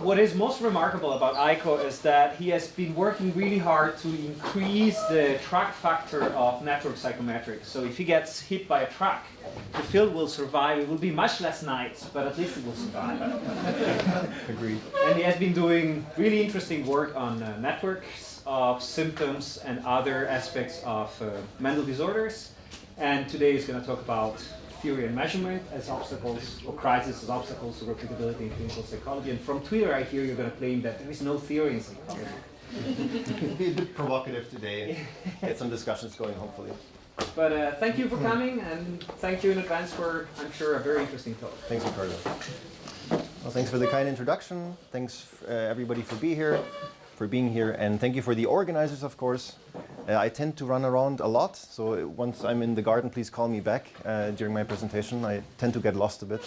what is most remarkable about Eiko is that he has been working really hard to increase the track factor of network psychometrics. So if he gets hit by a truck, the field will survive. It will be much less nights, but at least it will survive. Agreed. And he has been doing really interesting work on networks of symptoms and other aspects of mental disorders. And today he's going to talk about theory and measurement as obstacles, or crises as obstacles to replicability in clinical psychology. And from Twitter, I hear you're going to claim that there is no theory in psychology. It'll be a bit provocative today. Get some discussions going, hopefully. But thank you for coming, and thank you in advance for, I'm sure, a very interesting talk. Thanks, Ricardo. Well, thanks for the kind introduction. Thanks, everybody, for being here, and thank you for the organizers, of course. I tend to run around a lot, so once I'm in the garden, please call me back during my presentation. I tend to get lost a bit.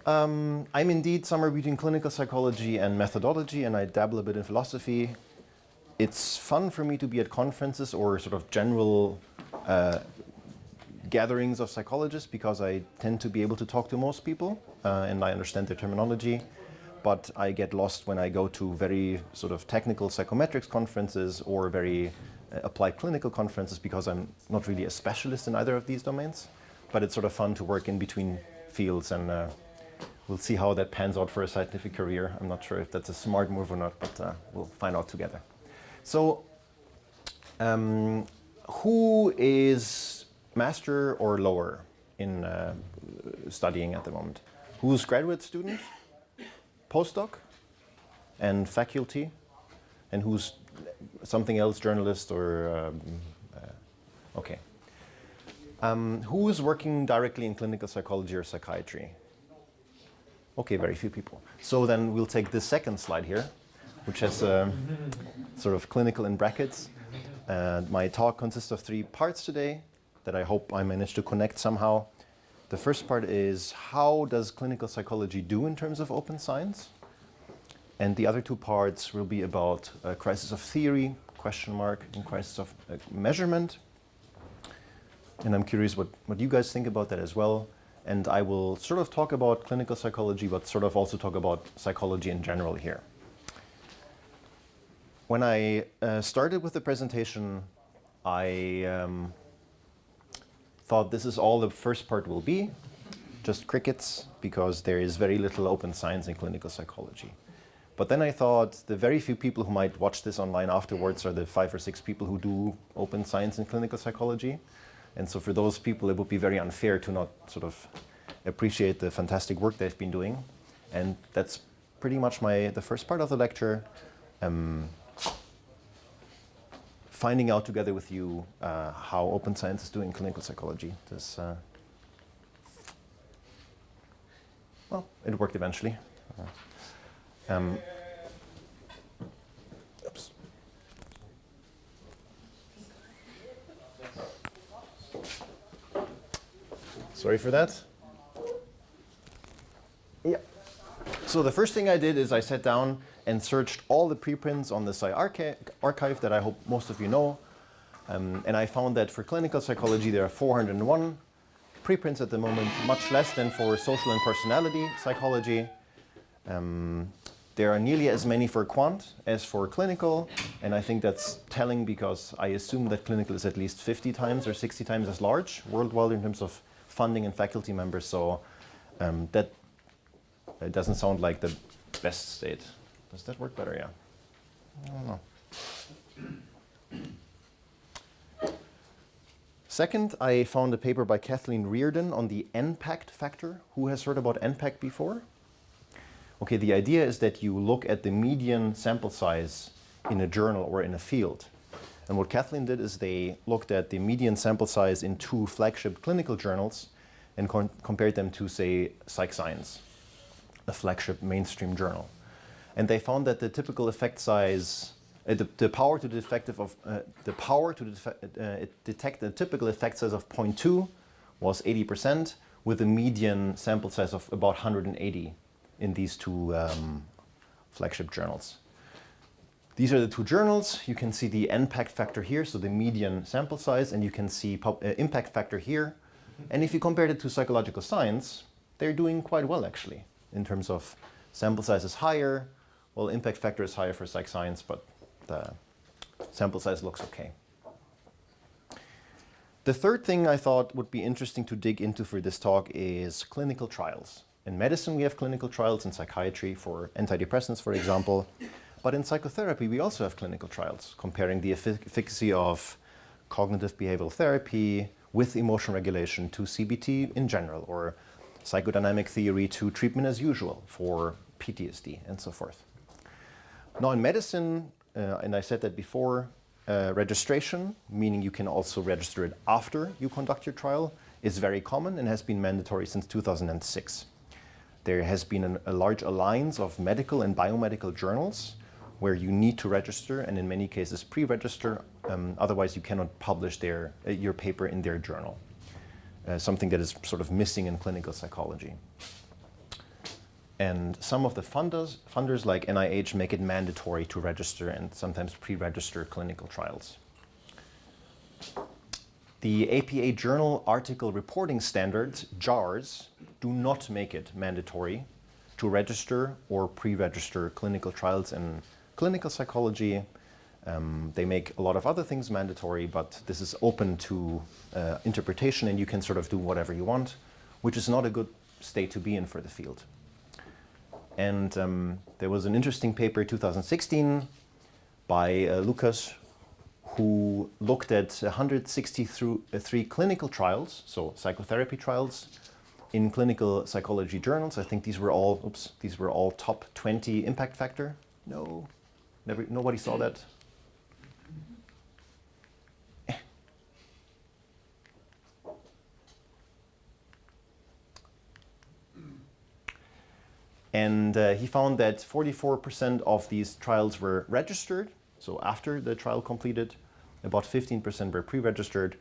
I'm indeed somewhere between clinical psychology and methodology, and I dabble a bit in philosophy. It's fun for me to be at conferences or sort of general gatherings of psychologists because I tend to be able to talk to most people and I understand their terminology. But I get lost when I go to very sort of technical psychometrics conferences or very applied clinical conferences because I'm not really a specialist in either of these domains. But it's sort of fun to work in between fields, and we'll see how that pans out for a scientific career. I'm not sure if that's a smart move or not, but we'll find out together. So who is master or lower in studying at the moment? Who's graduate student? Postdoc and faculty, and who's something else, journalist or okay. Who is working directly in clinical psychology or psychiatry? Okay, very few people. So then we'll take this second slide here, which has sort of clinical in brackets. My talk consists of 3 parts today that I hope I managed to connect somehow. The first part is, how does clinical psychology do in terms of open science? And the other 2 parts will be about crisis of theory, question mark, and crisis of measurement. And I'm curious what you guys think about that as well. And I will sort of talk about clinical psychology, but sort of also talk about psychology in general here. When I started with the presentation, I thought this is all the first part will be, just crickets, because there is very little open science in clinical psychology. But then I thought the very few people who might watch this online afterwards are the 5 or 6 people who do open science in clinical psychology. And so for those people, it would be very unfair to not sort of appreciate the fantastic work they've been doing. And that's pretty much the first part of the lecture. Finding out together with you how open science is doing in clinical psychology. This, well, it worked eventually. Oops. Sorry for that. Yeah. So the first thing I did is I sat down and searched all the preprints on the Sci archive that I hope most of you know. And I found that for clinical psychology, there are 401 preprints at the moment, much less than for social and personality psychology. There are nearly as many for quant as for clinical, and I think that's telling because I assume that clinical is at least 50 times or 60 times as large worldwide in terms of funding and faculty members, so that it doesn't sound like the best state. Does that work better? Yeah. I don't know. Second, I found a paper by Kathleen Reardon on the impact factor. Who has heard about impact before? Okay, the idea is that you look at the median sample size in a journal or in a field. And what Kathleen did is they looked at the median sample size in 2 flagship clinical journals and compared them to, say, Psych Science, a flagship mainstream journal. And they found that the typical effect size, the power to detect the typical effect size of 0.2 was 80%, with a median sample size of about 180 in these 2 flagship journals. These are the 2 journals. You can see the impact factor here, so the median sample size, and you can see impact factor here. And if you compare it to psychological science, they're doing quite well actually in terms of Sample size is higher. Well, impact factor is higher for psych science, but the sample size looks okay. The third thing I thought would be interesting to dig into for this talk is clinical trials. In medicine, we have clinical trials, in psychiatry for antidepressants, for example. But in psychotherapy, we also have clinical trials comparing the efficacy of cognitive behavioral therapy with emotion regulation to CBT in general, or psychodynamic theory to treatment as usual for PTSD and so forth. Now in medicine, and I said that before, registration, meaning you can also register it after you conduct your trial, is very common and has been mandatory since 2006. There has been a large alliance of medical and biomedical journals where you need to register, and in many cases pre-register, otherwise you cannot publish your paper in their journal. Something that is sort of missing in clinical psychology. And some of the funders like NIH make it mandatory to register and sometimes pre-register clinical trials. The APA Journal Article Reporting Standards, JARS, do not make it mandatory to register or pre-register clinical trials in clinical psychology. They make a lot of other things mandatory, but this is open to interpretation, and you can sort of do whatever you want, which is not a good state to be in for the field. And there was an interesting paper in 2016 by Lucas, who looked at 163 clinical trials, so psychotherapy trials, in clinical psychology journals. I think these were all top 20 impact factor. No, nobody saw that. And he found that 44% of these trials were registered, so after the trial completed. About 15% were pre-registered,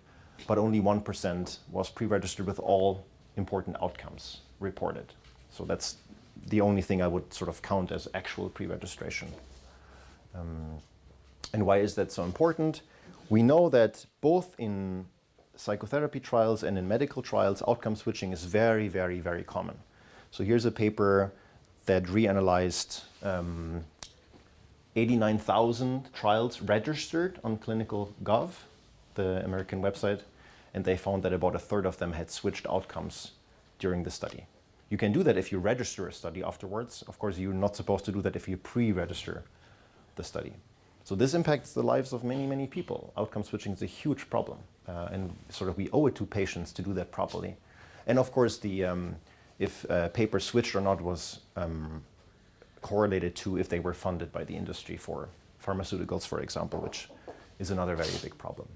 but only 1% was pre-registered with all important outcomes reported. So that's the only thing I would sort of count as actual pre-registration. And why is that so important? We know that both in psychotherapy trials and in medical trials, outcome switching is very, very, very common. So here's a paper that reanalyzed 89,000 trials registered on clinical.gov, the American website, and they found that about a third of them had switched outcomes during the study. You can do that if you register a study afterwards. Of course, you're not supposed to do that if you pre-register the study. So this impacts the lives of many, many people. Outcome switching is a huge problem, and sort of we owe it to patients to do that properly. And of course, if paper switched or not was correlated to if they were funded by the industry for pharmaceuticals, for example, which is another very big problem.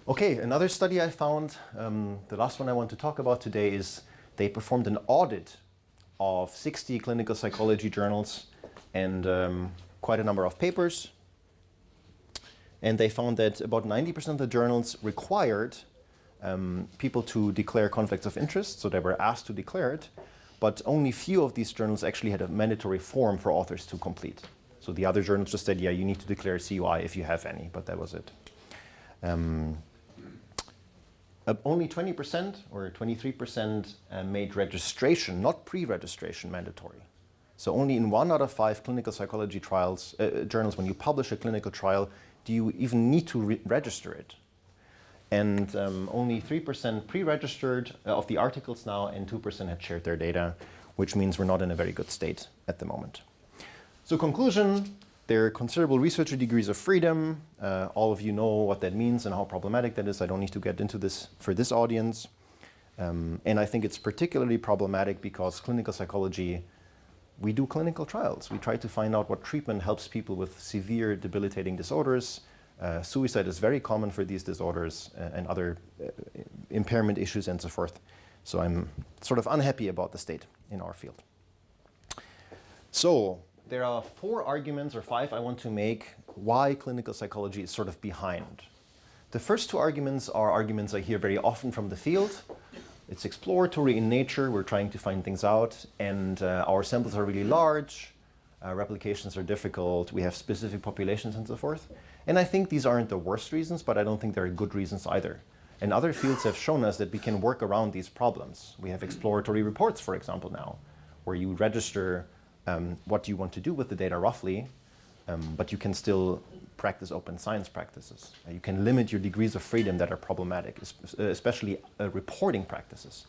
Okay, another study I found, the last one I want to talk about today, is they performed an audit of 60 clinical psychology journals and quite a number of papers. And they found that about 90% of the journals required people to declare conflicts of interest, so they were asked to declare it, but only few of these journals actually had a mandatory form for authors to complete. So the other journals just said, yeah, you need to declare CUI if you have any, but that was it. Only 20% or 23% made registration, not pre-registration, mandatory. So only in 1 out of 5 clinical psychology trials, journals, when you publish a clinical trial, do you even need to register it. And only 3% pre-registered of the articles now, and 2% had shared their data, which means we're not in a very good state at the moment. So conclusion, there are considerable researcher degrees of freedom. All of you know what that means and how problematic that is. I don't need to get into this for this audience. And I think it's particularly problematic because clinical psychology, we do clinical trials. We try to find out what treatment helps people with severe debilitating disorders. Suicide is very common for these disorders and other impairment issues and so forth. So I'm sort of unhappy about the state in our field. So there are 4 arguments or 5 I want to make why clinical psychology is sort of behind. The first 2 arguments are arguments I hear very often from the field. It's exploratory in nature, we're trying to find things out, and our samples are really large, replications are difficult, we have specific populations and so forth. And I think these aren't the worst reasons, but I don't think they're good reasons either. And other fields have shown us that we can work around these problems. We have exploratory reports, for example, now, where you register what you want to do with the data roughly, but you can still practice open science practices. You can limit your degrees of freedom that are problematic, especially reporting practices.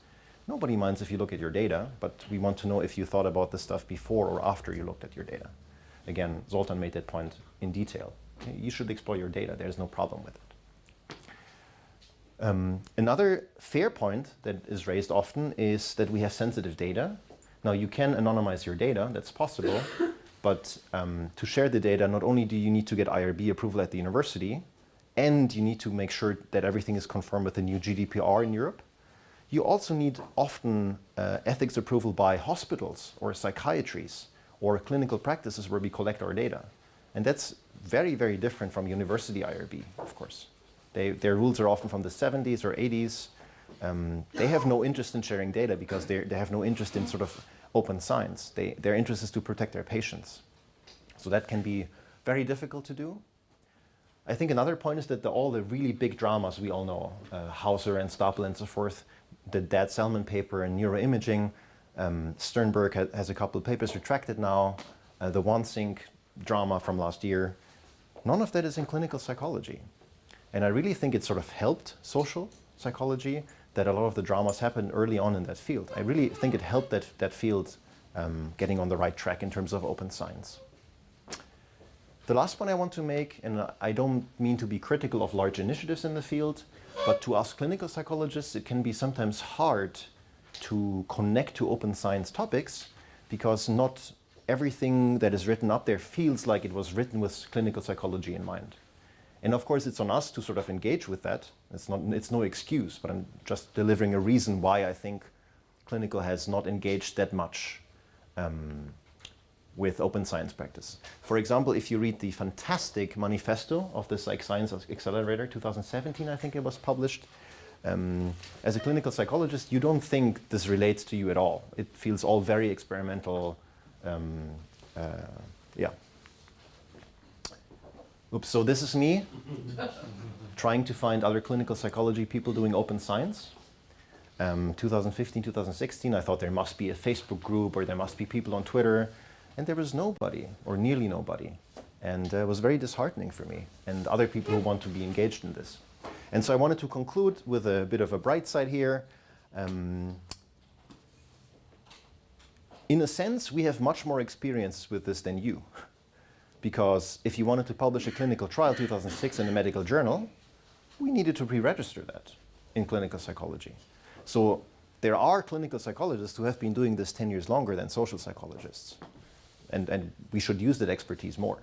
Nobody minds if you look at your data, but we want to know if you thought about this stuff before or after you looked at your data. Again, Zoltan made that point in detail. You should explore your data. There's no problem with it. Another fair point that is raised often is that we have sensitive data. Now, you can anonymize your data. That's possible. But to share the data, not only do you need to get IRB approval at the university, and you need to make sure that everything is conformed with the new GDPR in Europe, you also need often ethics approval by hospitals or psychiatries or clinical practices where we collect our data. And that's very, very different from university IRB, of course. Their rules are often from the 70s or 80s. They have no interest in sharing data because they have no interest in sort of open science. Their interest is to protect their patients. So that can be very difficult to do. I think another point is that all the really big dramas we all know, Hauser and Stapel and so forth, the Dad Salmon paper and neuroimaging, Sternberg has a couple of papers retracted now, the Wansink drama from last year, none of that is in clinical psychology. And I really think it sort of helped social psychology that a lot of the dramas happened early on in that field. I really think it helped that field getting on the right track in terms of open science. The last point I want to make, and I don't mean to be critical of large initiatives in the field, but to us clinical psychologists, it can be sometimes hard to connect to open science topics because not everything that is written up there feels like it was written with clinical psychology in mind. And of course, it's on us to sort of engage with that. It's no excuse, but I'm just delivering a reason why I think clinical has not engaged that much with open science practice. For example, if you read the fantastic manifesto of the Psych Science Accelerator, 2017, I think it was published, as a clinical psychologist, you don't think this relates to you at all. It feels all very experimental. Yeah. Oops, so this is me trying to find other clinical psychology people doing open science. 2015, 2016, I thought there must be a Facebook group or there must be people on Twitter, and there was nobody, or nearly nobody. And it was very disheartening for me and other people who want to be engaged in this. And so I wanted to conclude with a bit of a bright side here. In a sense, we have much more experience with this than you. Because if you wanted to publish a clinical trial 2006 in a medical journal, we needed to pre-register that in clinical psychology. So there are clinical psychologists who have been doing this 10 years longer than social psychologists. And we should use that expertise more.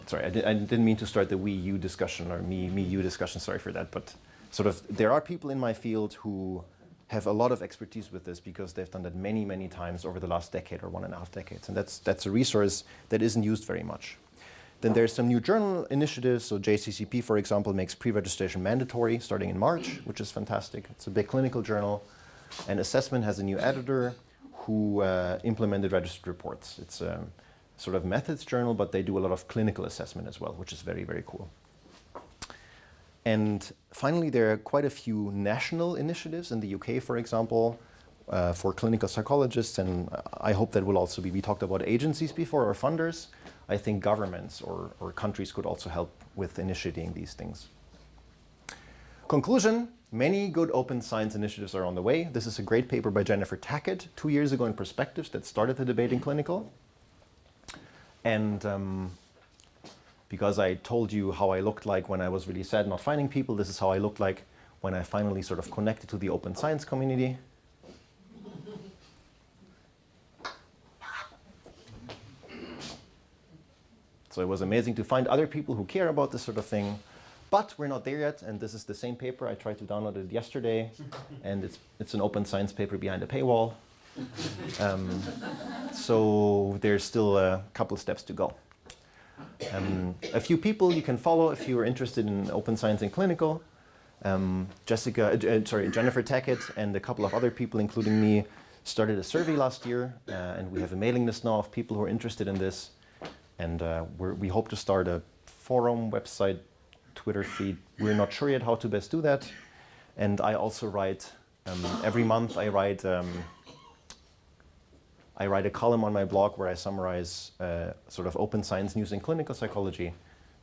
Sorry, I didn't mean to start the we-you discussion or me-you discussion, sorry for that. But sort of there are people in my field who have a lot of expertise with this because they've done that many, many times over the last decade or 1.5 decades. And that's a resource that isn't used very much. Then there's some new journal initiatives. So JCCP, for example, makes pre-registration mandatory starting in March, which is fantastic. It's a big clinical journal. And Assessment has a new editor who implemented registered reports. It's a sort of methods journal, but they do a lot of clinical assessment as well, which is very, very cool. And finally, there are quite a few national initiatives in the UK, for example, for clinical psychologists. And I hope that will also be, we talked about agencies before or funders. I think governments or countries could also help with initiating these things. Conclusion, many good open science initiatives are on the way. This is a great paper by Jennifer Tackett 2 years ago in Perspectives that started the debate in clinical. And because I told you how I looked like when I was really sad not finding people, this is how I looked like when I finally sort of connected to the open science community. So it was amazing to find other people who care about this sort of thing. But we're not there yet, and this is the same paper. I tried to download it yesterday, and it's an open science paper behind a paywall. So there's still a couple steps to go. A few people you can follow if you are interested in open science and clinical. Jennifer Tackett and a couple of other people, including me, started a survey last year, and we have a mailing list now of people who are interested in this. And we hope to start a forum website Twitter feed. We're not sure yet how to best do that. And I also write, every month I write a column on my blog where I summarize sort of open science news in clinical psychology.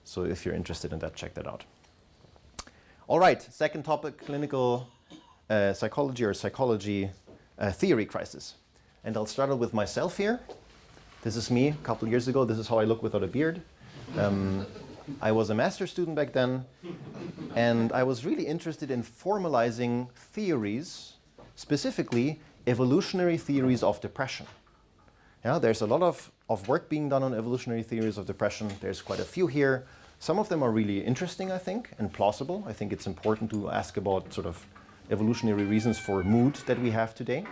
So if you're interested in that, check that out. All right, second topic, clinical psychology or psychology theory crisis. And I'll start out with myself here. This is me a couple years ago. This is how I look without a beard. I was a master's student back then, and I was really interested in formalizing theories, specifically evolutionary theories of depression. Yeah, there's a lot of work being done on evolutionary theories of depression. There's quite a few here. Some of them are really interesting, I think, and plausible. I think it's important to ask about sort of evolutionary reasons for mood that we have today.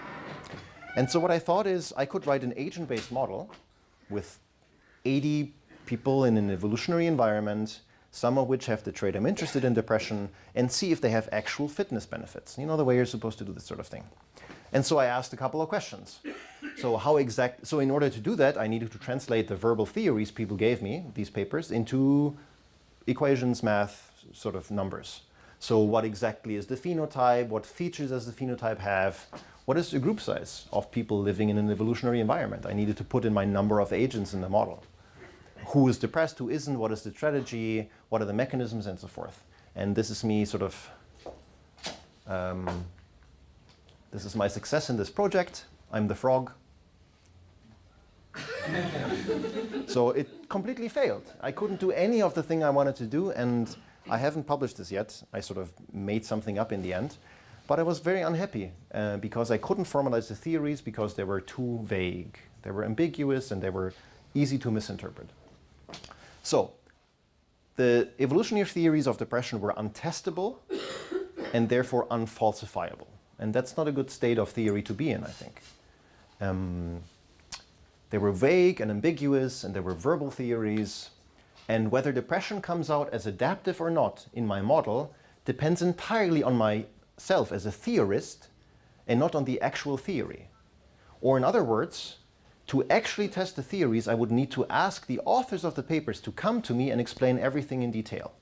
And so what I thought is I could write an agent-based model with 80 people in an evolutionary environment, some of which have the trait I'm interested in, depression, and see if they have actual fitness benefits. You know, the way you're supposed to do this sort of thing. And so I asked a couple of questions. So in order to do that, I needed to translate the verbal theories people gave me, these papers, into equations, math, sort of numbers. So what exactly is the phenotype? What features does the phenotype have? What is the group size of people living in an evolutionary environment? I needed to put in my number of agents in the model. Who is depressed, who isn't, what is the strategy, what are the mechanisms, and so forth. And this is me sort of, this is my success in this project. I'm the frog. So it completely failed. I couldn't do any of the thing I wanted to do, and I haven't published this yet. I sort of made something up in the end. But I was very unhappy because I couldn't formalize the theories because they were too vague. They were ambiguous and they were easy to misinterpret. So the evolutionary theories of depression were untestable and therefore unfalsifiable. And that's not a good state of theory to be in, I think. They were vague and ambiguous, and they were verbal theories. And whether depression comes out as adaptive or not in my model depends entirely on myself as a theorist and not on the actual theory. Or in other words, to actually test the theories, I would need to ask the authors of the papers to come to me and explain everything in detail.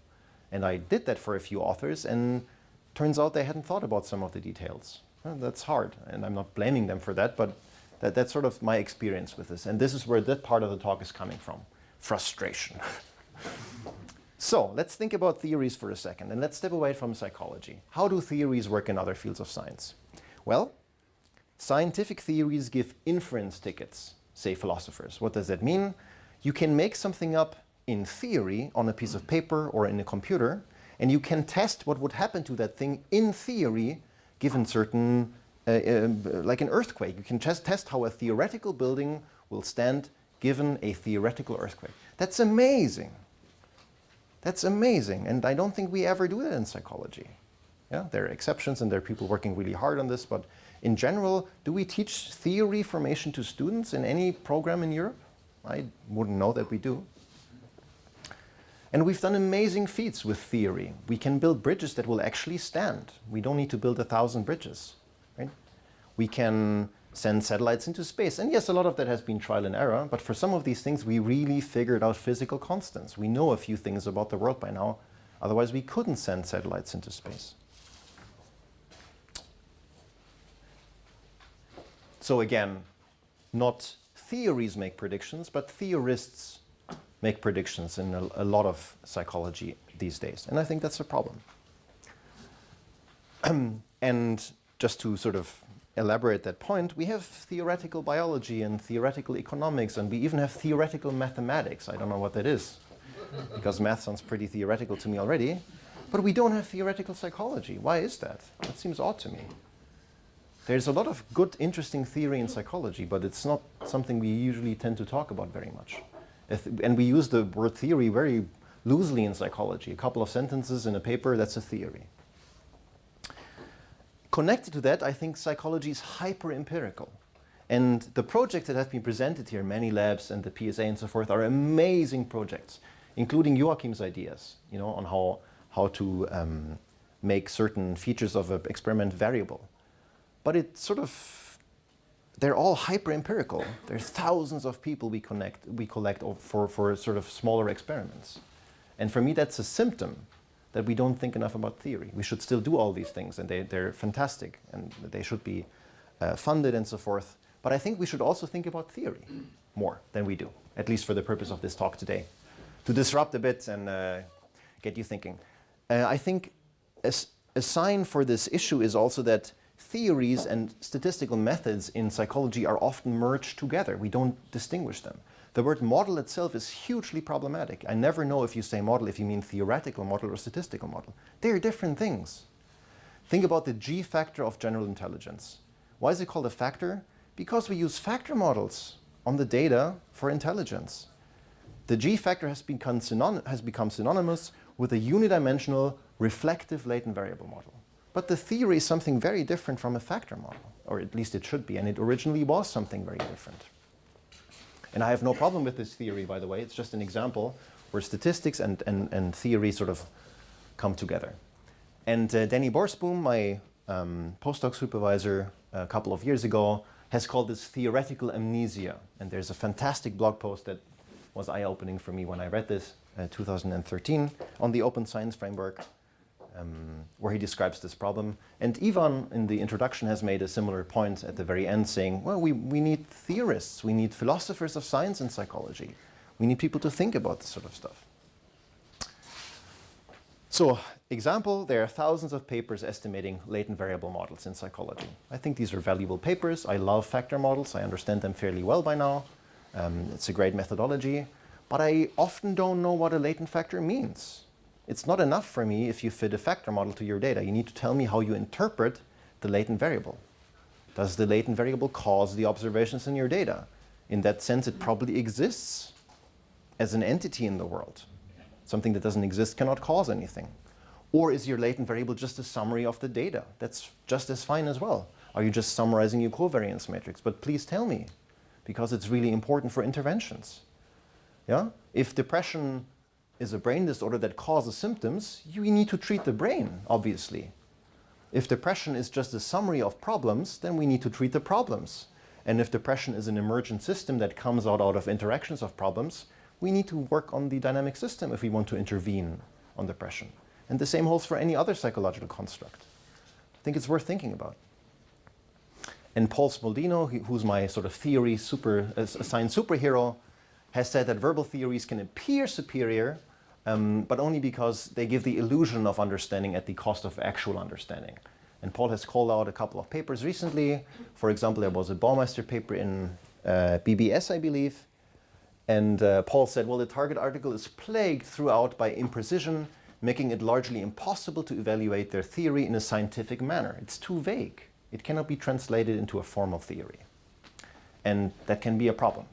And I did that for a few authors, and turns out they hadn't thought about some of the details. Well, that's hard, and I'm not blaming them for that, but that's sort of my experience with this. And this is where that part of the talk is coming from, frustration. So let's think about theories for a second, and let's step away from psychology. How do theories work in other fields of science? Well, scientific theories give inference tickets, say philosophers. What does that mean? You can make something up in theory on a piece of paper or in a computer, and you can test what would happen to that thing in theory given certain, like an earthquake. You can just test how a theoretical building will stand given a theoretical earthquake. That's amazing. That's amazing, and I don't think we ever do that in psychology. Yeah, there are exceptions and there are people working really hard on this, but in general, do we teach theory formation to students in any program in Europe? I wouldn't know that we do. And we've done amazing feats with theory. We can build bridges that will actually stand. We don't need to build 1,000 bridges, right? We can send satellites into space. And yes, a lot of that has been trial and error, but for some of these things, we really figured out physical constants. We know a few things about the world by now. Otherwise, we couldn't send satellites into space. So again, not theories make predictions, but theorists make predictions in a lot of psychology these days. And I think that's a problem. And just to sort of elaborate that point, we have theoretical biology and theoretical economics, and we even have theoretical mathematics. I don't know what that is, because math sounds pretty theoretical to me already. But we don't have theoretical psychology. Why is that? That seems odd to me. There's a lot of good, interesting theory in psychology, but it's not something we usually tend to talk about very much. And we use the word theory very loosely in psychology. A couple of sentences in a paper, that's a theory. Connected to that, I think psychology is hyper-empirical. And the projects that have been presented here, many labs and the PSA and so forth, are amazing projects, including Joachim's ideas, you know, on how to make certain features of an experiment variable. But it's sort of, they're all hyper-empirical. There's thousands of people we collect for sort of smaller experiments. And for me, that's a symptom that we don't think enough about theory. We should still do all these things, and they're fantastic, and they should be funded and so forth. But I think we should also think about theory more than we do, at least for the purpose of this talk today, to disrupt a bit and get you thinking. I think a sign for this issue is also that theories and statistical methods in psychology are often merged together. We don't distinguish them. The word model itself is hugely problematic. I never know if you say model if you mean theoretical model or statistical model. They're different things. Think about the G factor of general intelligence. Why is it called a factor? Because we use factor models on the data for intelligence. The G factor has become synonymous with a unidimensional reflective latent variable model. But the theory is something very different from a factor model, or at least it should be, and it originally was something very different. And I have no problem with this theory, by the way. It's just an example where statistics and theory sort of come together. And Danny Borsboom, my postdoc supervisor a couple of years ago, has called this theoretical amnesia. And there's a fantastic blog post that was eye-opening for me when I read this, 2013, on the open science framework, where he describes this problem. And Ivan, in the introduction, has made a similar point at the very end, saying, well, we need theorists, we need philosophers of science and psychology. We need people to think about this sort of stuff. So, example, there are thousands of papers estimating latent variable models in psychology. I think these are valuable papers. I love factor models. I understand them fairly well by now. It's a great methodology. But I often don't know what a latent factor means. It's not enough for me if you fit a factor model to your data. You need to tell me how you interpret the latent variable. Does the latent variable cause the observations in your data? In that sense, it probably exists as an entity in the world. Something that doesn't exist cannot cause anything. Or is your latent variable just a summary of the data? That's just as fine as well. Are you just summarizing your covariance matrix? But please tell me, because it's really important for interventions. Yeah? If depression is a brain disorder that causes symptoms, you need to treat the brain, obviously. If depression is just a summary of problems, then we need to treat the problems. And if depression is an emergent system that comes out of interactions of problems, we need to work on the dynamic system if we want to intervene on depression. And the same holds for any other psychological construct. I think it's worth thinking about. And Paul Smoldino, who's my sort of theory science superhero, has said that verbal theories can appear superior, but only because they give the illusion of understanding at the cost of actual understanding. And Paul has called out a couple of papers recently. For example, there was a Baumeister paper in BBS, I believe. And Paul said, well, the target article is plagued throughout by imprecision, making it largely impossible to evaluate their theory in a scientific manner. It's too vague. It cannot be translated into a formal theory. And that can be a problem.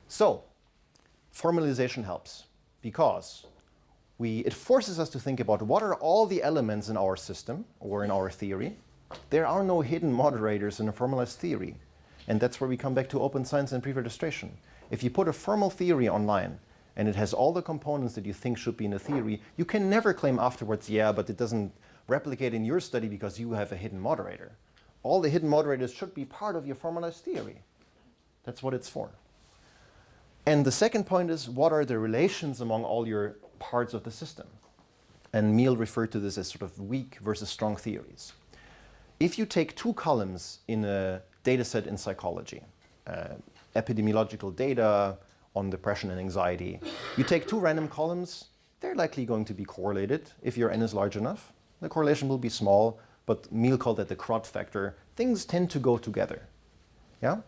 So, formalization helps because it forces us to think about what are all the elements in our system or in our theory. There are no hidden moderators in a formalized theory. And that's where we come back to open science and pre-registration. If you put a formal theory online and it has all the components that you think should be in a theory, you can never claim afterwards, yeah, but it doesn't replicate in your study because you have a hidden moderator. All the hidden moderators should be part of your formalized theory. That's what it's for. And the second point is, what are the relations among all your parts of the system? And Miel referred to this as sort of weak versus strong theories. If you take two columns in a data set in psychology, epidemiological data on depression and anxiety, you take two random columns, they're likely going to be correlated if your n is large enough. The correlation will be small, but Miel called that the Crott factor. Things tend to go together. Yeah?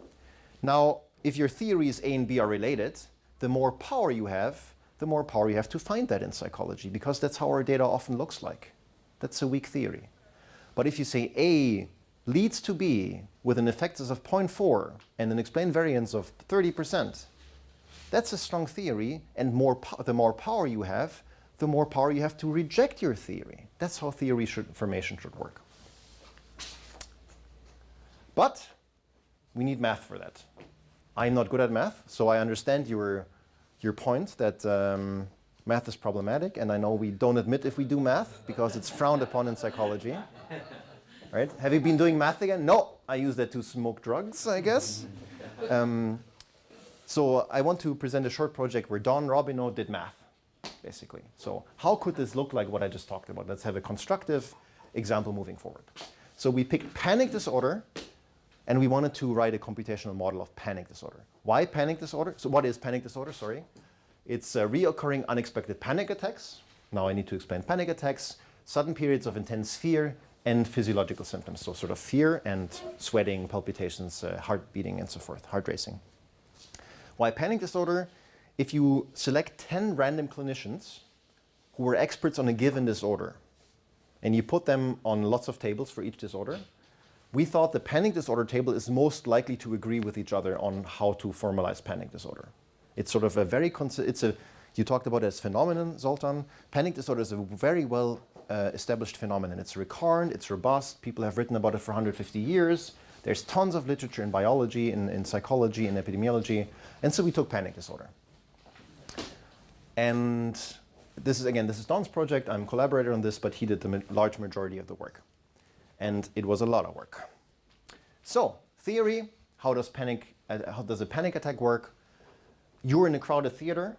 Now, if your theories A and B are related, the more power you have to find that in psychology, because that's how our data often looks like. That's a weak theory. But if you say A leads to B with an effect size of 0.4 and an explained variance of 30%, that's a strong theory, and the more power you have, the more power you have to reject your theory. That's how theory formation should work. But we need math for that. I'm not good at math, so I understand your point that math is problematic, and I know we don't admit if we do math because it's frowned upon in psychology. Right? Have you been doing math again? No, I use that to smoke drugs, I guess. So I want to present a short project where Don Robineau did math. basically. So how could this look like what I just talked about? Let's have a constructive example moving forward. So we picked panic disorder, and we wanted to write a computational model of panic disorder. Why panic disorder? So what is panic disorder? Sorry. It's reoccurring unexpected panic attacks. Now I need to explain panic attacks, sudden periods of intense fear, and physiological symptoms. So sort of fear and sweating, palpitations, heart beating, and so forth, heart racing. Why panic disorder? If you select 10 random clinicians who were experts on a given disorder, and you put them on lots of tables for each disorder, we thought the panic disorder table is most likely to agree with each other on how to formalize panic disorder. It's sort of a very, you talked about it as phenomenon, Zoltan. Panic disorder is a very well established phenomenon. It's recurrent, it's robust, people have written about it for 150 years. There's tons of literature in biology, in psychology, in epidemiology, and so we took panic disorder. And this is Don's project. I'm a collaborator on this, but he did the large majority of the work. And it was a lot of work. So, theory, how does a panic attack work? You're in a crowded theater.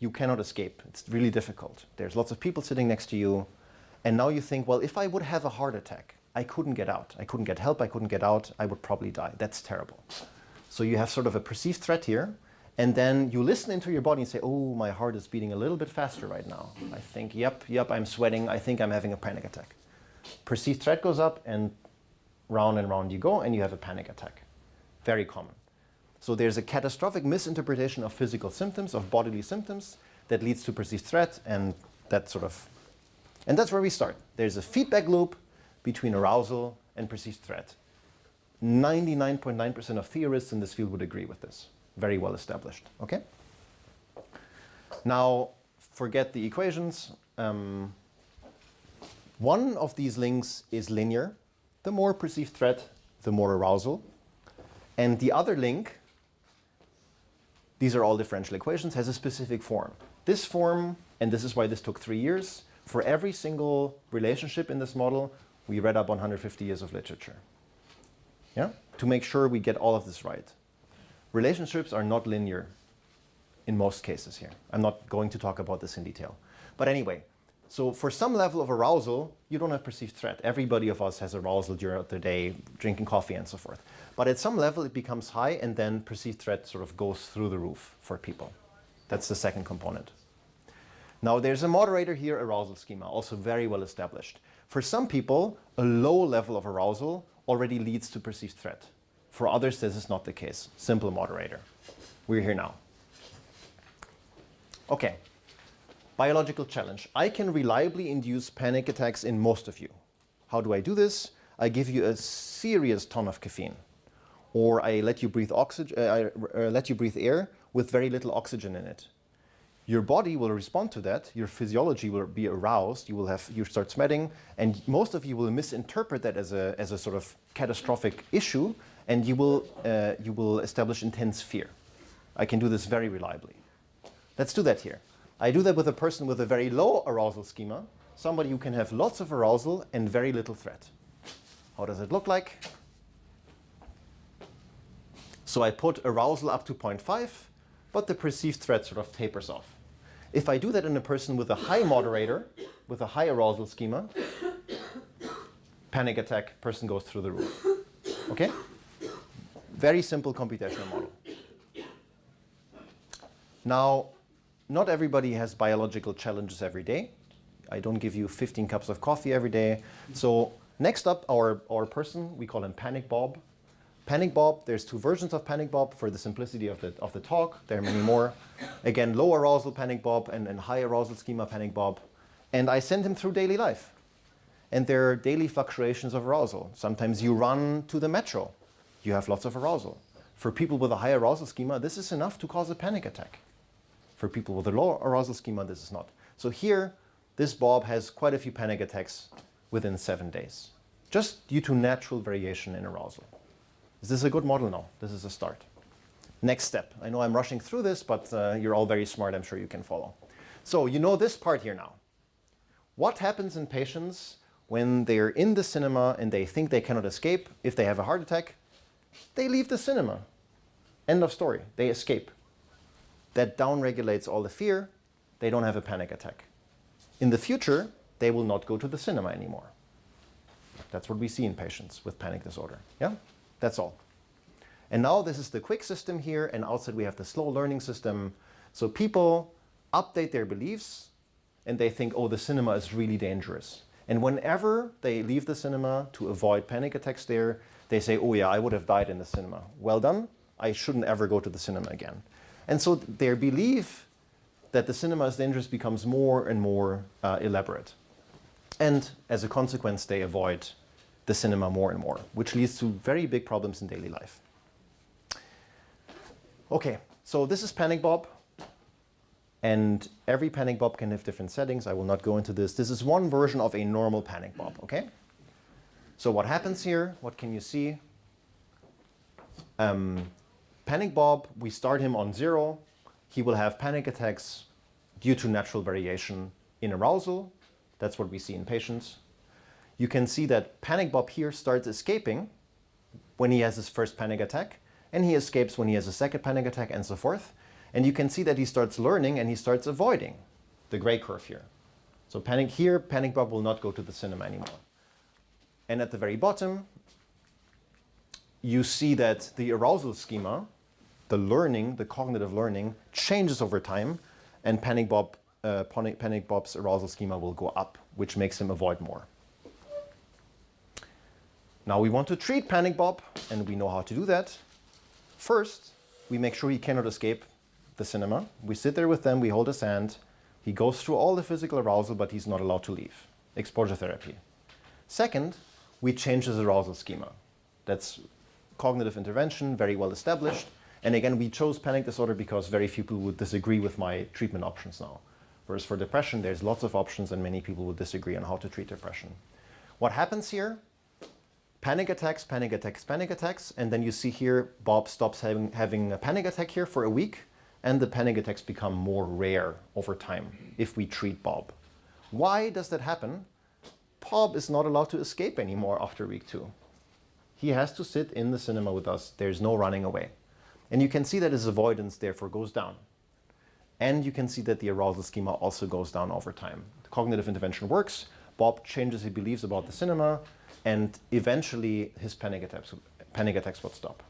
You cannot escape. It's really difficult. There's lots of people sitting next to you. And now you think, well, if I would have a heart attack, I couldn't get out. I couldn't get help. I couldn't get out. I would probably die. That's terrible. So you have sort of a perceived threat here. And then you listen into your body and say, oh, my heart is beating a little bit faster right now. I think, yep, I'm sweating. I think I'm having a panic attack. Perceived threat goes up, and round you go, and you have a panic attack. Very common. So there's a catastrophic misinterpretation of physical symptoms, of bodily symptoms, that leads to perceived threat, and that's where we start. There's a feedback loop between arousal and perceived threat. 99.9% of theorists in this field would agree with this. Very well established, okay? Now, forget the equations. One of these links is linear. The more perceived threat, the more arousal. And the other link, these are all differential equations, has a specific form. This form, and this is why this took 3 years, for every single relationship in this model, we read up on 150 years of literature. Yeah? To make sure we get all of this right. Relationships are not linear in most cases here. I'm not going to talk about this in detail. But anyway, so for some level of arousal, you don't have perceived threat. Everybody of us has arousal during the day, drinking coffee and so forth. But at some level it becomes high, and then perceived threat sort of goes through the roof for people. That's the second component. Now there's a moderator here, arousal schema, also very well established. For some people, a low level of arousal already leads to perceived threat. For others, this is not the case. Simple moderator. We're here now. Okay. Biological challenge. I can reliably induce panic attacks in most of you. How do I do this? I give you a serious ton of caffeine, or I let you breathe air with very little oxygen in it. Your body will respond to that. Your physiology will be aroused. You start sweating, and most of you will misinterpret that as a sort of catastrophic issue, and you will establish intense fear. I can do this very reliably. Let's do that here. I do that with a person with a very low arousal schema, somebody who can have lots of arousal and very little threat. How does it look like? So I put arousal up to 0.5, but the perceived threat sort of tapers off. If I do that in a person with a high moderator, with a high arousal schema, panic attack, person goes through the roof. Okay? Very simple computational model. Now, not everybody has biological challenges every day. I don't give you 15 cups of coffee every day. So next up, our person, we call him Panic Bob. Panic Bob, there's 2 versions of Panic Bob for the simplicity of the talk. There are many more. Again, low arousal Panic Bob and high arousal schema Panic Bob. And I send him through daily life. And there are daily fluctuations of arousal. Sometimes you run to the metro. You have lots of arousal. For people with a high arousal schema, this is enough to cause a panic attack. For people with a low arousal schema, this is not. So here, this Bob has quite a few panic attacks within 7 days, just due to natural variation in arousal. Is this a good model? No, this is a start. Next step. I know I'm rushing through this, but you're all very smart. I'm sure you can follow. So you know this part here now. What happens in patients when they're in the cinema and they think they cannot escape? If they have a heart attack, they leave the cinema. End of story. They escape. That downregulates all the fear, they don't have a panic attack. In the future, they will not go to the cinema anymore. That's what we see in patients with panic disorder. Yeah, that's all. And now this is the quick system here, and outside we have the slow learning system. So people update their beliefs, and they think, oh, the cinema is really dangerous. And whenever they leave the cinema to avoid panic attacks there, they say, oh yeah, I would have died in the cinema. Well done, I shouldn't ever go to the cinema again. And so their belief that the cinema is dangerous becomes more and more elaborate. And as a consequence, they avoid the cinema more and more, which leads to very big problems in daily life. Okay, so this is Panic Bob. And every Panic Bob can have different settings. I will not go into this. This is one version of a normal Panic Bob, okay? So what happens here? What can you see? Panic Bob, we start him on 0. He will have panic attacks due to natural variation in arousal. That's what we see in patients. You can see that Panic Bob here starts escaping when he has his first panic attack, and he escapes when he has a second panic attack, and so forth. And you can see that he starts learning and he starts avoiding the gray curve here. So Panic Bob will not go to the cinema anymore. And at the very bottom, you see that the arousal schema, the learning, the cognitive learning, changes over time, and Panic Bob's arousal schema will go up, which makes him avoid more. Now we want to treat Panic Bob, and we know how to do that. First, we make sure he cannot escape the cinema. We sit there with them, we hold his hand. He goes through all the physical arousal, but he's not allowed to leave. Exposure therapy. Second, we change his arousal schema. That's cognitive intervention, very well established. And again, we chose panic disorder because very few people would disagree with my treatment options now. Whereas for depression, there's lots of options and many people would disagree on how to treat depression. What happens here? Panic attacks, panic attacks, panic attacks. And then you see here, Bob stops having a panic attack here for a week. And the panic attacks become more rare over time if we treat Bob. Why does that happen? Bob is not allowed to escape anymore after week 2. He has to sit in the cinema with us. There's no running away. And you can see that his avoidance therefore goes down. And you can see that the arousal schema also goes down over time. The cognitive intervention works. Bob changes his beliefs about the cinema, and eventually his panic attacks would stop.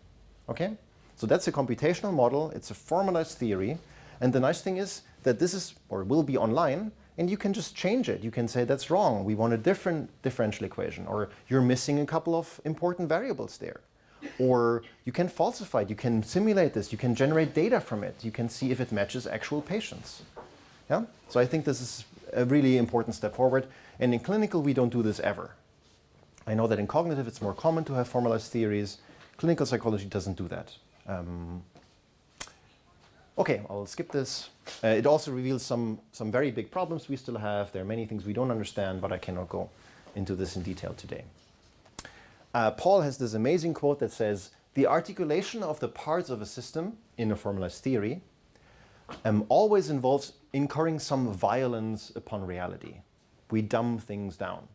Okay? So that's a computational model. It's a formalized theory. And the nice thing is that this is, or will be online, and you can just change it. You can say, that's wrong. We want a different differential equation. Or you're missing a couple of important variables there. Or you can falsify it. You can simulate this. You can generate data from it. You can see if it matches actual patients. Yeah? So I think this is a really important step forward. And in clinical, we don't do this ever. I know that in cognitive, it's more common to have formalized theories. Clinical psychology doesn't do that. Okay, I'll skip this. It also reveals some very big problems we still have. There are many things we don't understand, but I cannot go into this in detail today. Paul has this amazing quote that says, the articulation of the parts of a system in a formalized theory always involves incurring some violence upon reality. We dumb things down.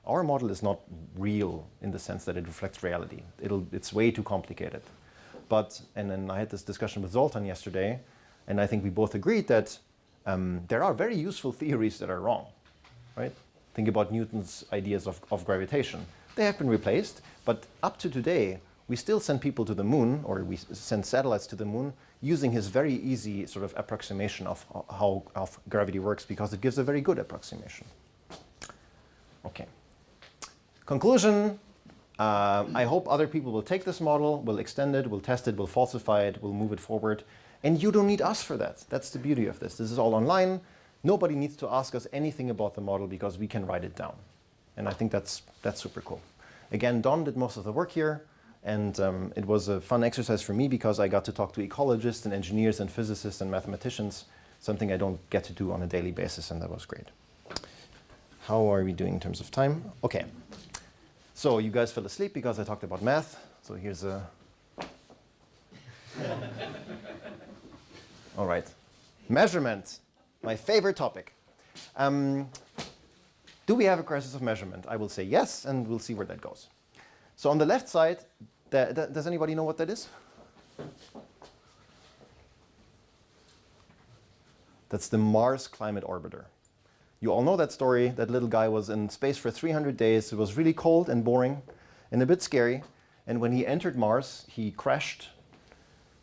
Our model is not real in the sense that it reflects reality. It's way too complicated. And then I had this discussion with Zoltan yesterday, and I think we both agreed that there are very useful theories that are wrong, right? Think about Newton's ideas of gravitation. They have been replaced, but up to today, we still send people to the moon, or we send satellites to the moon, using his very easy sort of approximation of how gravity works, because it gives a very good approximation. Okay. Conclusion. I hope other people will take this model, will extend it, will test it, will falsify it, will move it forward. And you don't need us for that. That's the beauty of this. This is all online. Nobody needs to ask us anything about the model because we can write it down. And I think that's super cool. Again, Don did most of the work here. And it was a fun exercise for me because I got to talk to ecologists and engineers and physicists and mathematicians, something I don't get to do on a daily basis, and that was great. How are we doing in terms of time? Okay. So you guys fell asleep because I talked about math. So here's a... All right. Measurement, my favorite topic. Do we have a crisis of measurement? I will say yes, and we'll see where that goes. So on the left side, does anybody know what that is? That's the Mars Climate Orbiter. You all know that story. That little guy was in space for 300 days. It was really cold and boring and a bit scary. And when he entered Mars, he crashed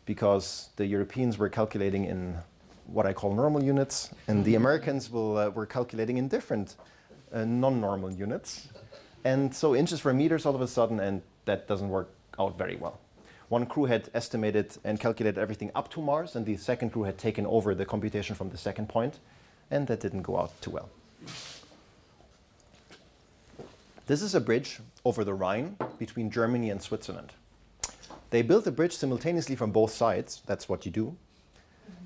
because the Europeans were calculating in what I call normal units, and the Americans were calculating in different non-normal units. And so inches were meters all of a sudden, and that doesn't work out very well. One crew had estimated and calculated everything up to Mars, and the second crew had taken over the computation from the second point, and that didn't go out too well. This is a bridge over the Rhine between Germany and Switzerland. They built the bridge simultaneously from both sides. That's what you do.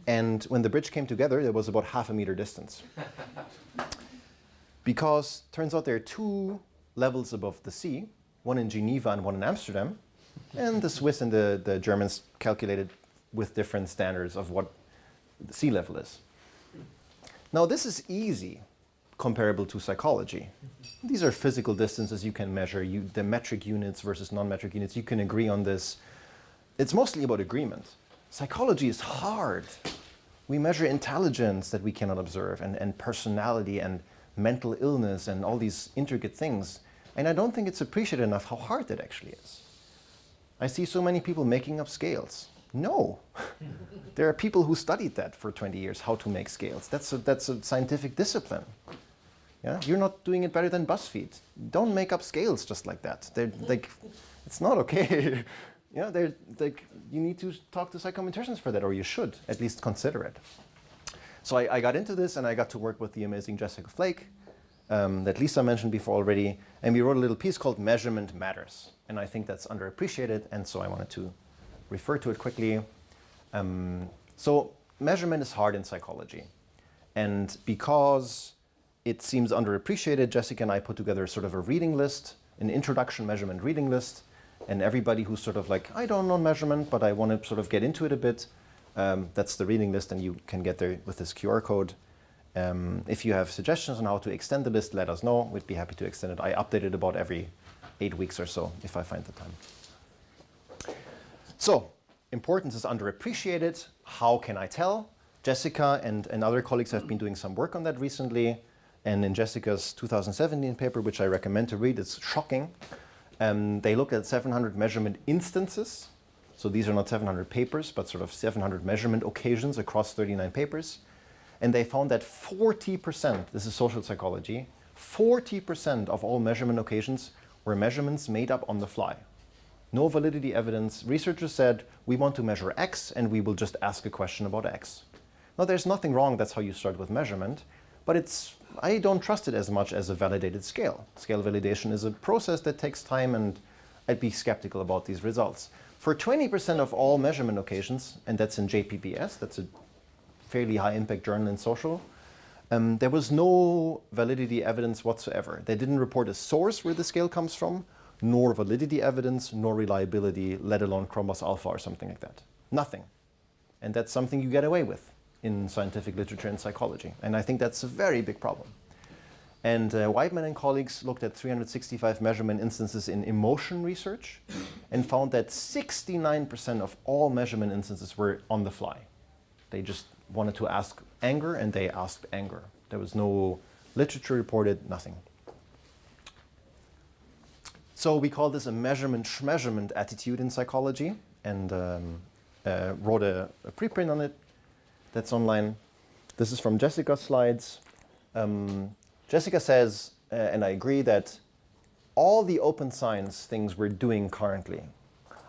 And when the bridge came together, there was about 0.5 meter distance. Because turns out there are two levels above the sea, one in Geneva and one in Amsterdam. And the Swiss and the Germans calculated with different standards of what the sea level is. Now this is easy, comparable to psychology. These are physical distances you can measure, the metric units versus non-metric units. You can agree on this. It's mostly about agreement. Psychology is hard. We measure intelligence that we cannot observe, and personality and mental illness and all these intricate things. And I don't think it's appreciated enough how hard that actually is. I see so many people making up scales. No. There are people who studied that for 20 years, how to make scales. That's a scientific discipline. Yeah? You're not doing it better than BuzzFeed. Don't make up scales just like that. They're like, it's not okay. Yeah, you need to talk to psychometricians for that, or you should at least consider it. So I got into this, and I got to work with the amazing Jessica Flake that Lisa mentioned before already, and we wrote a little piece called Measurement Matters. And I think that's underappreciated, and so I wanted to refer to it quickly. So measurement is hard in psychology. And because it seems underappreciated, Jessica and I put together sort of a reading list, an introduction measurement reading list. And everybody who's sort of like, I don't know measurement, but I want to sort of get into it a bit, that's the reading list, and you can get there with this QR code. If you have suggestions on how to extend the list, let us know. We'd be happy to extend it. I update it about every 8 weeks or so, if I find the time. So, importance is underappreciated. How can I tell? Jessica and other colleagues have been doing some work on that recently. And in Jessica's 2017 paper, which I recommend to read, it's shocking. They looked at 700 measurement instances. So these are not 700 papers, but sort of 700 measurement occasions across 39 papers. And they found that 40%, this is social psychology, 40% of all measurement occasions were measurements made up on the fly. No validity evidence. Researchers said, we want to measure X, and we will just ask a question about X. Now, there's nothing wrong. That's how you start with measurement. But I don't trust it as much as a validated scale. Scale validation is a process that takes time, and I'd be skeptical about these results. For 20% of all measurement occasions, and that's in JPBS, that's a fairly high impact journal in social, there was no validity evidence whatsoever. They didn't report a source where the scale comes from, nor validity evidence, nor reliability, let alone Chromos alpha or something like that. Nothing. And that's something you get away with in scientific literature and psychology. And I think that's a very big problem. And Whiteman and colleagues looked at 365 measurement instances in emotion research and found that 69% of all measurement instances were on the fly. They just wanted to ask anger, and they asked anger. There was no literature reported, nothing. So we call this a measurement-schmeasurement attitude in psychology, and wrote a preprint on it that's online. This is from Jessica's slides. Jessica says, and I agree, that all the open science things we're doing currently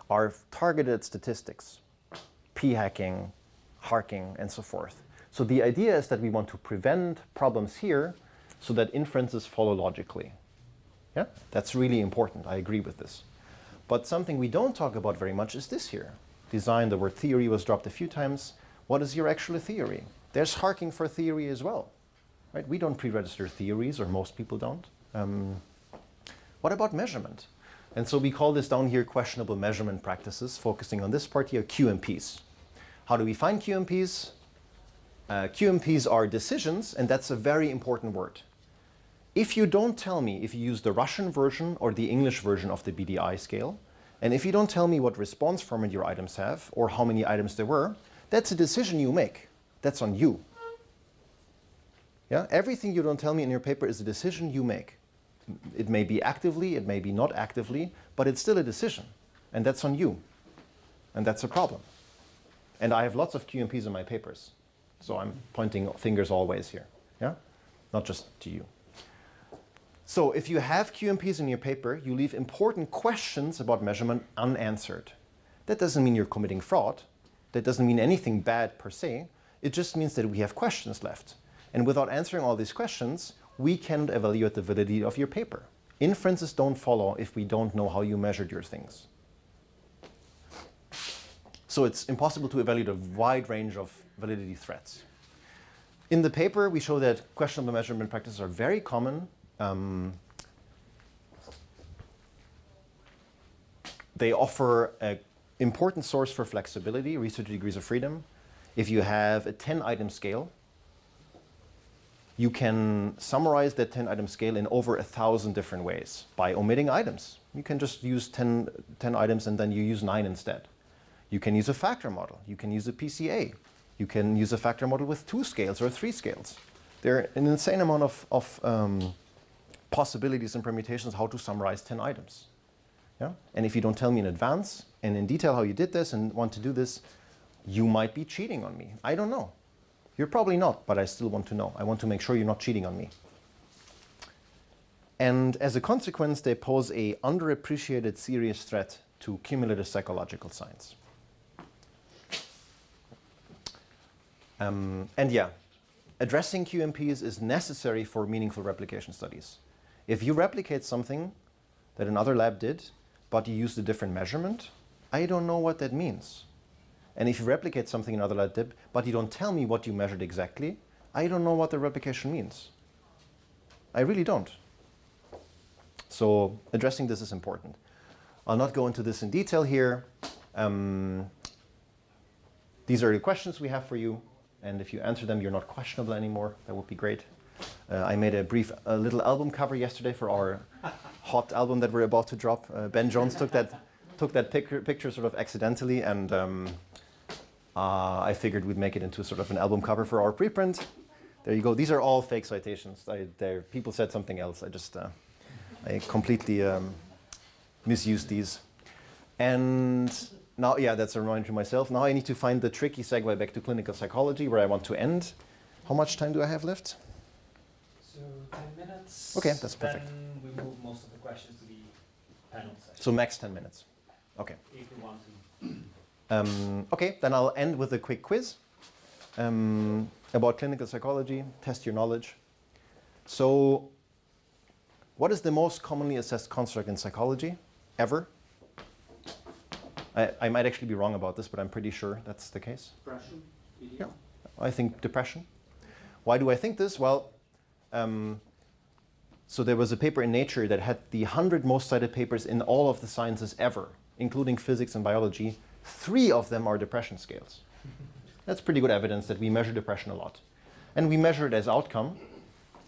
are targeted statistics, p-hacking, harking, and so forth. So the idea is that we want to prevent problems here so that inferences follow logically. Yeah, that's really important. I agree with this. But something we don't talk about very much is this here. Design, the word theory was dropped a few times. What is your actual theory? There's harking for theory as well. Right? We don't pre-register theories, or most people don't. What about measurement? And so we call this down here questionable measurement practices, focusing on this part here, QMPs. How do we find QMPs? QMPs are decisions, and that's a very important word. If you don't tell me if you use the Russian version or the English version of the BDI scale, and if you don't tell me what response format your items have or how many items there were, that's a decision you make. That's on you. Yeah? Everything you don't tell me in your paper is a decision you make. It may be actively, it may be not actively, but it's still a decision. And that's on you. And that's a problem. And I have lots of QMPs in my papers. So I'm pointing fingers always here. Yeah? Not just to you. So if you have QMPs in your paper, you leave important questions about measurement unanswered. That doesn't mean you're committing fraud. That doesn't mean anything bad per se. It just means that we have questions left. And without answering all these questions, we can evaluate the validity of your paper. Inferences don't follow if we don't know how you measured your things. So it's impossible to evaluate a wide range of validity threats. In the paper, we show that questionable measurement practices are very common. They offer an important source for flexibility, research degrees of freedom. If you have a 10-item scale, you can summarize that 10-item scale in over 1,000 different ways by omitting items. You can just use 10 items and then you use 9 instead. You can use a factor model. You can use a PCA. You can use a factor model with 2 scales or 3 scales. There are an insane amount of possibilities and permutations how to summarize 10 items. Yeah? And if you don't tell me in advance and in detail how you did this and want to do this, you might be cheating on me. I don't know. You're probably not, but I still want to know. I want to make sure you're not cheating on me. And as a consequence, they pose a underappreciated serious threat to cumulative psychological science. And yeah, addressing QMPs is necessary for meaningful replication studies. If you replicate something that another lab did, but you used a different measurement, I don't know what that means. And if you replicate something another lab did, but you don't tell me what you measured exactly, I don't know what the replication means. I really don't. So addressing this is important. I'll not go into this in detail here. These are the questions we have for you. And if you answer them, you're not questionable anymore. That would be great. I made a little album cover yesterday for our hot album that we're about to drop. Ben Jones took that picture sort of accidentally, and I figured we'd make it into sort of an album cover for our preprint. There you go. These are all fake citations. People said something else. I completely misused these. And now, yeah, that's a reminder to myself. Now I need to find the tricky segue back to clinical psychology, where I want to end. How much time do I have left? So 10 minutes. Okay, that's perfect. Then we move most of the questions to the panel session. So max 10 minutes. Okay. If you want to. Okay, then I'll end with a quick quiz about clinical psychology, test your knowledge. So, what is the most commonly assessed construct in psychology ever? I might actually be wrong about this, but I'm pretty sure that's the case. Depression. Yeah, I think depression. Why do I think this? Well, so there was a paper in Nature that had the 100 most cited papers in all of the sciences ever, including physics and biology. 3 of them are depression scales. That's pretty good evidence that we measure depression a lot. And we measure it as outcome,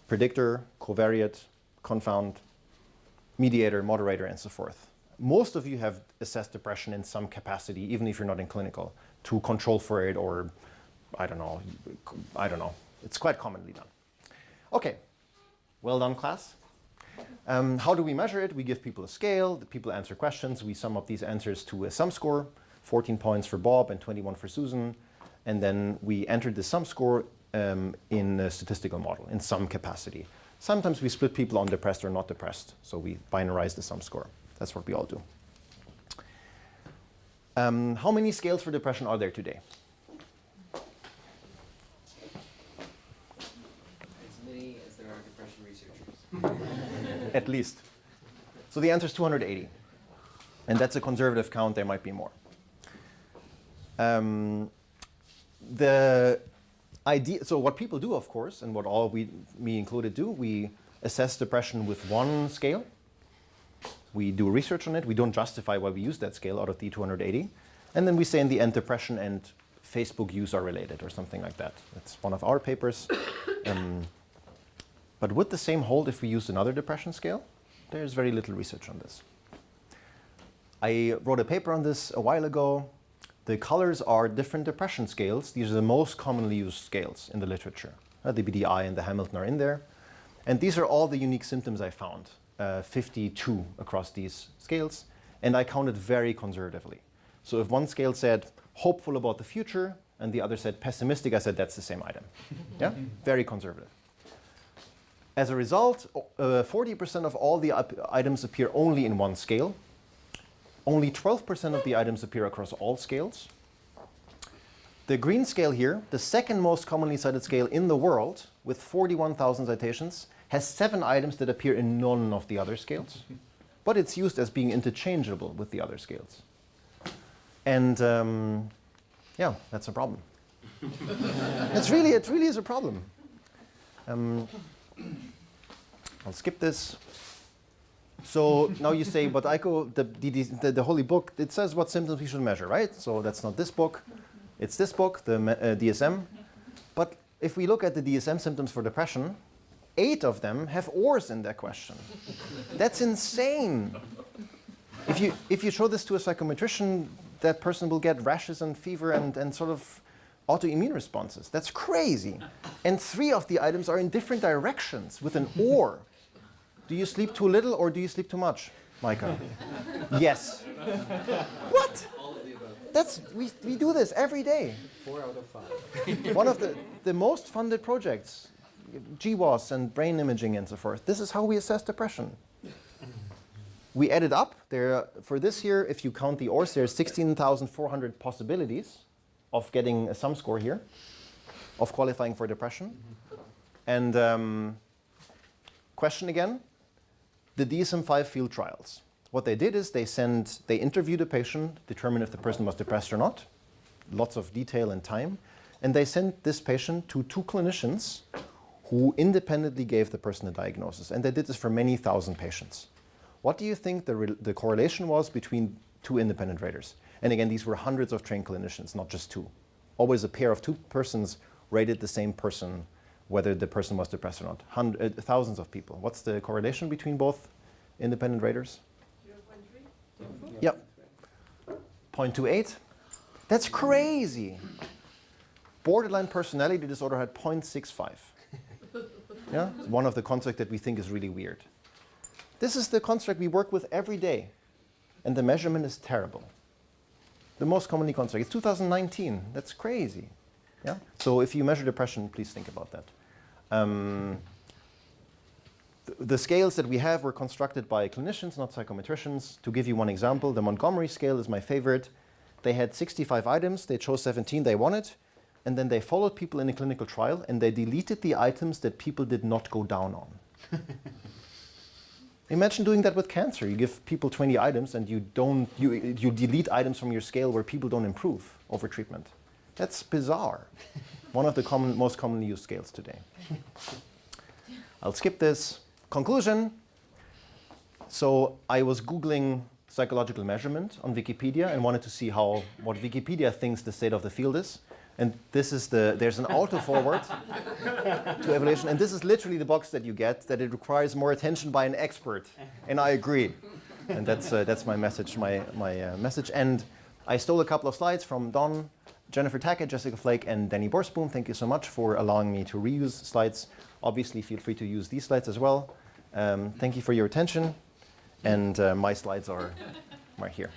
predictor, covariate, confound, mediator, moderator, and so forth. Most of you have assessed depression in some capacity, even if you're not in clinical, to control for it or, I don't know. It's quite commonly done. Okay, well done, class. How do we measure it? We give people a scale, the people answer questions, we sum up these answers to a sum score, 14 points for Bob and 21 for Susan, and then we enter the sum score in a statistical model in some capacity. Sometimes we split people on depressed or not depressed, so we binarize the sum score. That's what we all do. How many scales for depression are there today? As many as there are depression researchers. At least. So the answer is 280. And that's a conservative count, there might be more. The idea, so what people do, of course, and what all me included do, we assess depression with one scale. We do research on it. We don't justify why we use that scale out of the 280. And then we say in the end, depression and Facebook use are related or something like that. That's one of our papers. But would the same hold if we used another depression scale? There's very little research on this. I wrote a paper on this a while ago. The colors are different depression scales. These are the most commonly used scales in the literature. The BDI and the Hamilton are in there. And these are all the unique symptoms I found, 52 across these scales. And I counted very conservatively. So if one scale said hopeful about the future and the other said pessimistic, I said that's the same item. Yeah, very conservative. As a result, 40% of all the items appear only in one scale. Only 12% of the items appear across all scales. The green scale here, the second most commonly cited scale in the world, with 41,000 citations, has 7 items that appear in none of the other scales. But it's used as being interchangeable with the other scales. And yeah, that's a problem. it really is a problem. I'll skip this. So now you say, but Eiko, the holy book, it says what symptoms we should measure, right? So that's not this book. It's this book, the DSM. But if we look at the DSM symptoms for depression, 8 of them have ors in their question. That's insane. If you show this to a psychometrician, that person will get rashes and fever and sort of autoimmune responses. That's crazy. And 3 of the items are in different directions with an or. Do you sleep too little or do you sleep too much, Micah? Yes. What? All of the above. We do this every day. 4 out of 5. One of the most funded projects, GWAS and brain imaging and so forth. This is how we assess depression. We added up. For this year, if you count the ORS, there's 16,400 possibilities of getting a sum score here, of qualifying for depression. And question again, the DSM-5 field trials. What they did is they interviewed a patient, determined if the person was depressed or not, lots of detail and time, and they sent this patient to 2 clinicians who independently gave the person a diagnosis. And they did this for many thousand patients. What do you think the correlation was between 2 independent raters? And again, these were hundreds of trained clinicians, not just 2. Always a pair of 2 persons rated the same person, whether the person was depressed or not. Thousands of people. What's the correlation between both independent raters? 0.3? Yep. 0.28? That's crazy. Borderline personality disorder had 0.65. Yeah? One of the constructs that we think is really weird. This is the construct we work with every day. And the measurement is terrible. The most commonly construct. It's 2019. That's crazy. Yeah? So if you measure depression, please think about that. The scales that we have were constructed by clinicians, not psychometricians. To give you one example, the Montgomery Scale is my favorite. They had 65 items. They chose 17 they wanted. And then they followed people in a clinical trial, and they deleted the items that people did not go down on. Imagine doing that with cancer. You give people 20 items, and you delete items from your scale where people don't improve over treatment. That's bizarre. One of the most commonly used scales today. I'll skip this. Conclusion. So I was Googling psychological measurement on Wikipedia and wanted to see what Wikipedia thinks the state of the field is. And this is there's an auto forward to evaluation. And this is literally the box that you get, that it requires more attention by an expert. And I agree. And that's my message, my message. And I stole a couple of slides from Don, Jennifer Tackett, Jessica Flake, and Danny Borsboom. Thank you so much for allowing me to reuse slides. Obviously, feel free to use these slides as well. Thank you for your attention. And my slides are right here.